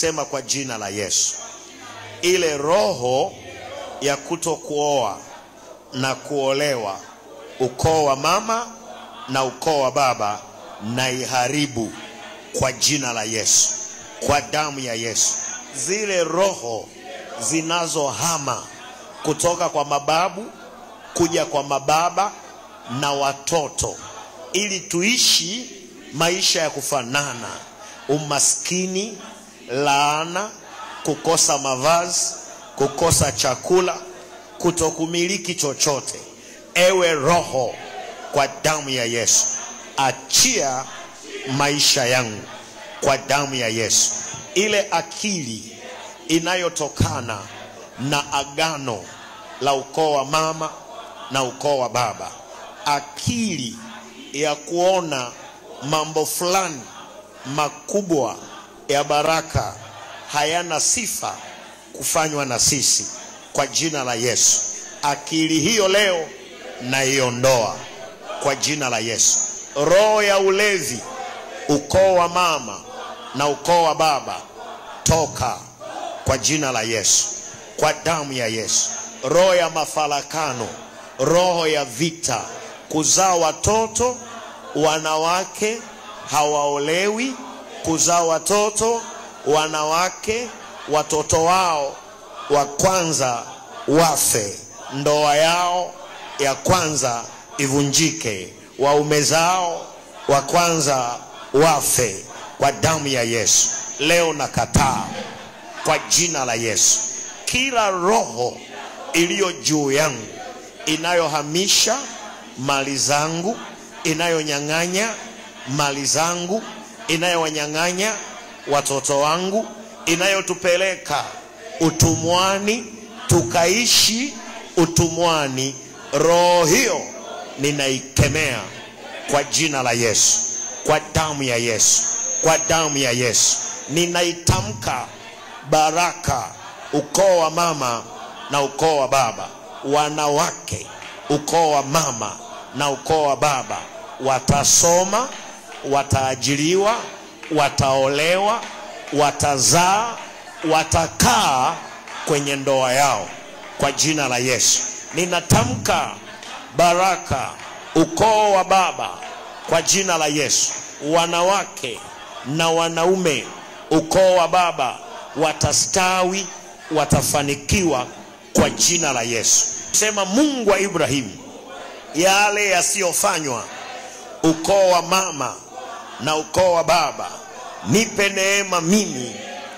sema kwa jina la Yesu. Ile roho ya kutokuoa na kuolewa, ukoo wa mama na ukoo wa baba, na iharibu kwa jina la Yesu, kwa damu ya Yesu. Zile roho zinazohama kutoka kwa mababu kuja kwa mababa na watoto, ili tuishi maisha ya kufanana, umaskini, laana, kukosa mavazi, kukosa chakula, kutokumiliki chochote. Ewe roho, kwa damu ya Yesu, achia maisha yangu kwa damu ya Yesu. Ile akili inayotokana na agano la ukoo wa mama na ukoo wa baba, akili ya kuona mambo fulani makubwa ya baraka hayana sifa kufanywa na sisi, kwa jina la Yesu, akili hiyo leo na iondoa kwa jina la Yesu. Roho ya ulevi, ukoo wa mama na ukoo wa baba, toka kwa jina la Yesu, kwa damu ya Yesu. Roho ya mafarakano, roho ya vita, kuzaa watoto wanawake hawaolewi, kuzaa watoto wanawake watoto wao wa kwanza wafe, ndoa yao ya kwanza ivunjike, waume zao wa kwanza wafe, kwa damu ya Yesu. Leo nakataa kwa jina la Yesu kila roho iliyo juu yangu inayohamisha mali zangu, inayonyang'anya mali zangu, inayowanyang'anya watoto wangu, inayotupeleka utumwani tukaishi utumwani. Roho hiyo ninaikemea kwa jina la Yesu, kwa damu ya Yesu, kwa damu ya Yesu. Ninaitamka baraka ukoo wa mama na ukoo wa baba, wanawake ukoo wa mama na ukoo wa baba watasoma, wataajiriwa, wataolewa, watazaa, watakaa kwenye ndoa yao kwa jina la Yesu. Ninatamka baraka ukoo wa baba kwa jina la Yesu. Wanawake na wanaume ukoo wa baba watastawi, watafanikiwa kwa jina la Yesu. Sema, Mungu wa Ibrahimu, yale yasiyofanywa ukoo wa mama na ukoo wa baba, nipe neema mimi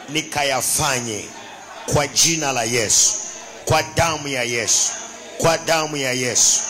nikayafanye kwa jina la Yesu, kwa damu ya Yesu, kwa damu ya Yesu.